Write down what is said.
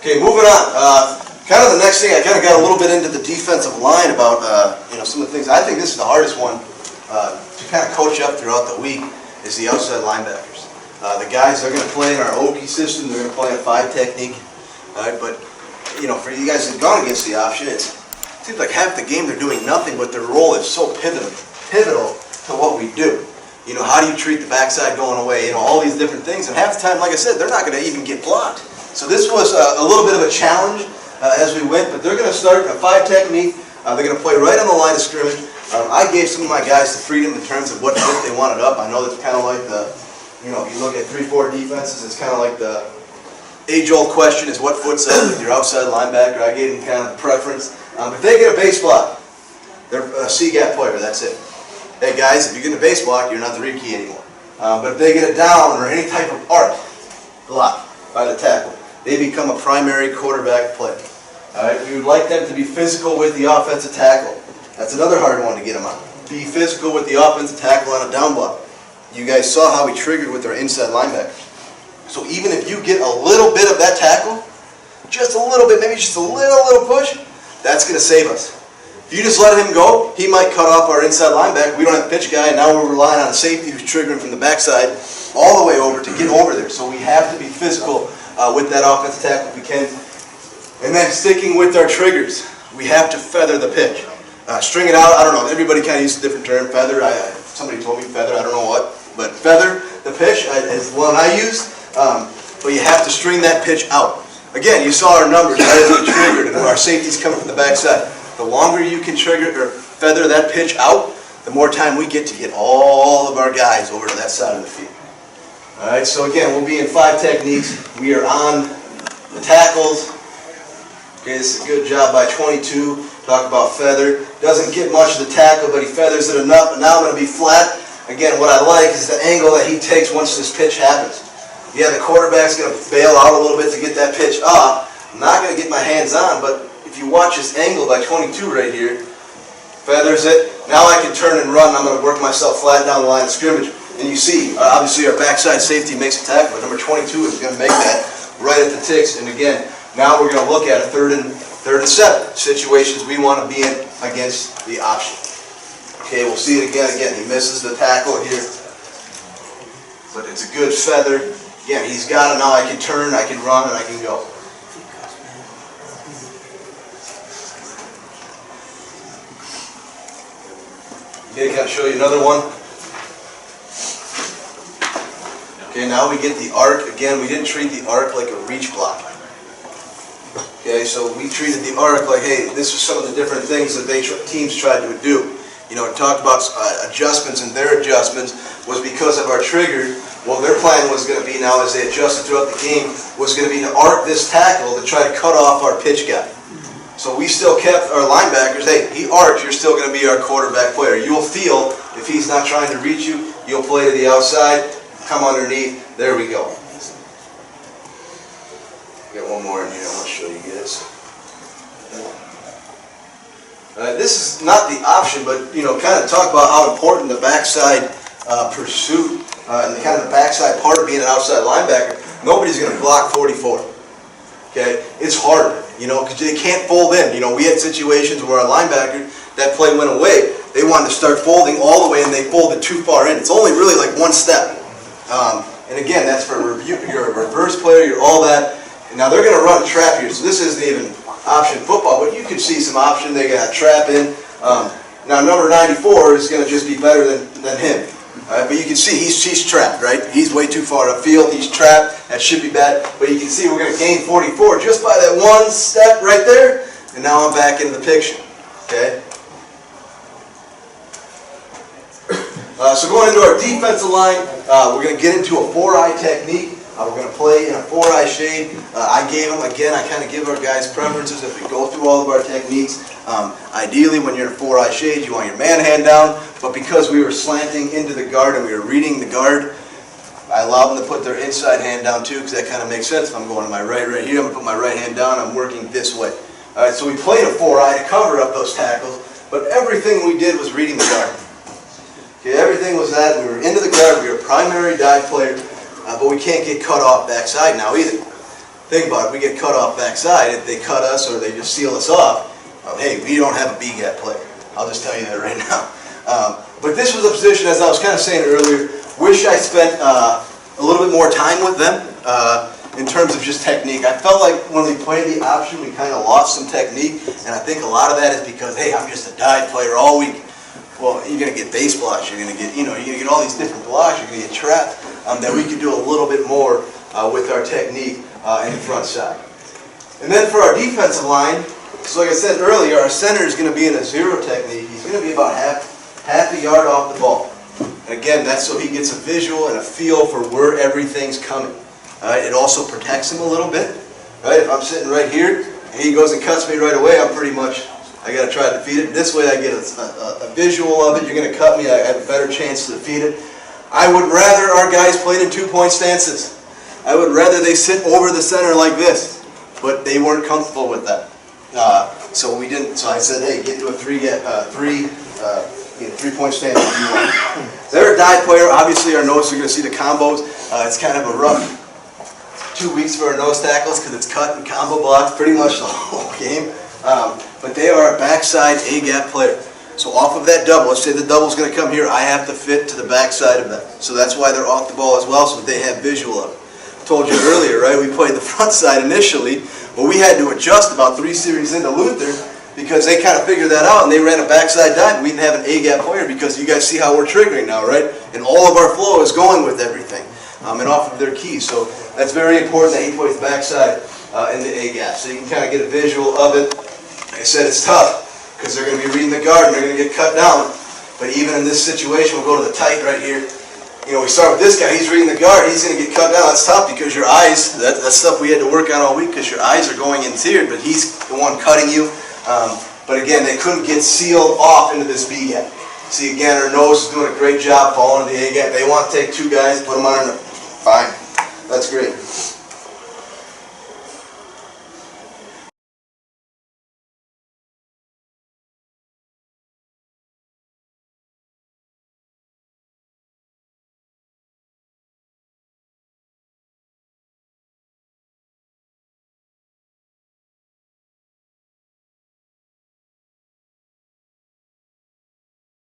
Okay, moving on. Kind of the next thing, I kind of got a little bit into the defensive line about some of the things. I think this is the hardest one to kind of coach up throughout the week is the outside linebackers. The guys are going to play in our Okie system. They're going to play a 5 technique. All right, but for you guys who've gone against the option, it seems like half the game they're doing nothing, but their role is so pivotal to what we do. How do you treat the backside going away? All these different things. And half the time, like I said, they're not going to even get blocked. So this was a little bit of a challenge as we went, but they're going to start a 5 technique. They're going to play right on the line of scrimmage. I gave some of my guys the freedom in terms of what foot they wanted up. I know that's kind of like the, if you look at 3-4 defenses, it's kind of like the age-old question is what foot's up with your outside linebacker. I gave them kind of the preference. If they get a base block, they're a C-gap player, that's it. Hey guys, if you get a base block, you're not the read key anymore. But if they get a down or any type of arc block by the tackle, they become a primary quarterback player. All right, we would like them to be physical with the offensive tackle. That's another hard one to get them on. Be physical with the offensive tackle on a down block. You guys saw how we triggered with our inside linebackers. So even if you get a little bit of that tackle, just a little bit, maybe just a little push, that's going to save us. If you just let him go, he might cut off our inside linebacker. We don't have a pitch guy, and now we're relying on a safety who's triggering from the backside all the way over to get over there. So we have to be physical with that offensive tackle if we can. And then sticking with our triggers, we have to feather the pitch. String it out, I don't know, everybody kind of uses a different term, feather. Somebody told me feather, I don't know what. But feather the pitch is one I use. But you have to string that pitch out. Again, you saw our numbers right as we triggered, and our safety's coming from the backside. The longer you can trigger or feather that pitch out, the more time we get to get all of our guys over to that side of the field. All right, so again, we'll be in 5 techniques. We are on the tackles. Okay, this is a good job by 22. Talk about feather. Doesn't get much of the tackle, but he feathers it enough. And now I'm going to be flat. Again, what I like is the angle that he takes once this pitch happens. Yeah, the quarterback's going to bail out a little bit to get that pitch off. I'm not going to get my hands on, but if you watch this angle by 22 right here, feathers it. Now I can turn and run. I'm going to work myself flat down the line of scrimmage. And you see, obviously our backside safety makes a tackle, but number 22 is going to make that right at the ticks. And again, now we're going to look at a third and 7 situations we want to be in against the option. Okay, we'll see it again. He misses the tackle here, but it's a good feather. Again, he's got it now. I can turn, I can run, and I can go. Okay, can I show you another one? Okay, now we get the arc. Again, we didn't treat the arc like a reach block. Okay, so we treated the arc like, hey, this is some of the different things that teams tried to do. It talked about adjustments, and their adjustments was because of our trigger. Well, their plan was going to be now, as they adjusted throughout the game, was going to be to arc this tackle to try to cut off our pitch guy. So we still kept our linebackers, hey, he arcs, you're still going to be our quarterback player. You'll feel, if he's not trying to reach you, you'll play to the outside, come underneath, there we go. Got one more in here I want to show you guys. This is not the option, but kind of talk about how important the backside pursuit and kind of the backside part of being an outside linebacker. Nobody's going to block 44. Okay, it's hard, because they can't fold in. We had situations where our linebacker, that play went away. They wanted to start folding all the way, and they folded too far in. It's only really like one step. And again, that's for you're a reverse player, you're all that. And now they're going to run a trap here, so this isn't even option football, but you can see some option. They got a trap in. Now number 94 is going to just be better than him. But you can see he's trapped, right? He's way too far upfield. He's trapped. That should be bad. But you can see we're going to gain 44 just by that one step right there. And now I'm back into the picture. Okay. So going into our defensive line, we're going to get into a 4-eye technique. We're going to play in a 4-eye shade. I gave them, again, I kind of give our guys preferences as we go through all of our techniques. Ideally, when you're in a 4-eye shade, you want your man hand down. But because we were slanting into the guard and we were reading the guard, I allow them to put their inside hand down too, because that kind of makes sense. If I'm going to my right here, I'm going to put my right hand down, I'm working this way. All right, so we played a 4-eye to cover up those tackles, but everything we did was reading the guard. Okay, everything was that. We were into the guard, we were a primary dive player. But we can't get cut off backside now either. think about it, we get cut off backside, if they cut us or they just seal us off, hey, we don't have a B-gap player. I'll just tell you that right now. But this was a position, as I was kind of saying earlier, wish I spent a little bit more time with them in terms of just technique. I felt like when we played the option, we kind of lost some technique, and I think a lot of that is because, hey, I'm just a dive player all week. Well, you're going to get base blocks, you're going to get, you're going to get all these different blocks, you're going to get trapped, that we could do a little bit more with our technique in the front side. And then for our defensive line, so like I said earlier, our center is going to be in a zero technique. He's going to be about half a yard off the ball. And again, that's so he gets a visual and a feel for where everything's coming. It also protects him a little bit. Right? If I'm sitting right here and he goes and cuts me right away, I'm pretty much, I got to try to defeat it. This way I get a visual of it. You're going to cut me, I have a better chance to defeat it. I would rather our guys played in 2-point stances. I would rather they sit over the center like this, but they weren't comfortable with that. So we didn't. So I said, hey, get to a 3-point stance if you want. They're a dive player. Obviously, our nose are going to see the combos. It's kind of a rough 2 weeks for our nose tackles because it's cut and combo blocks pretty much the whole game. But they are a backside A-gap player. So off of that double, let's say the double's going to come here, I have to fit to the backside of that. So that's why they're off the ball as well, so that they have visual of it. I told you earlier, right? We played the front side initially, but we had to adjust about 3 series into Luther because they kind of figured that out and they ran a backside dive. We didn't have an A-gap player because you guys see how we're triggering now, right? And all of our flow is going with everything and off of their keys. So that's very important that he plays backside in the A-gap. So you can kind of get a visual of it. Like I said, it's tough because they're going to be reading the guard and they're going to get cut down. But even in this situation, we'll go to the tight right here. You know, we start with this guy, he's reading the guard, he's going to get cut down. That's tough because your eyes, that's stuff we had to work on all week because your eyes are going interior, but he's the one cutting you. But again, they couldn't get sealed off into this B gap. See, again, our nose is doing a great job following the A gap. They want to take 2 guys, put them on, fine. That's great.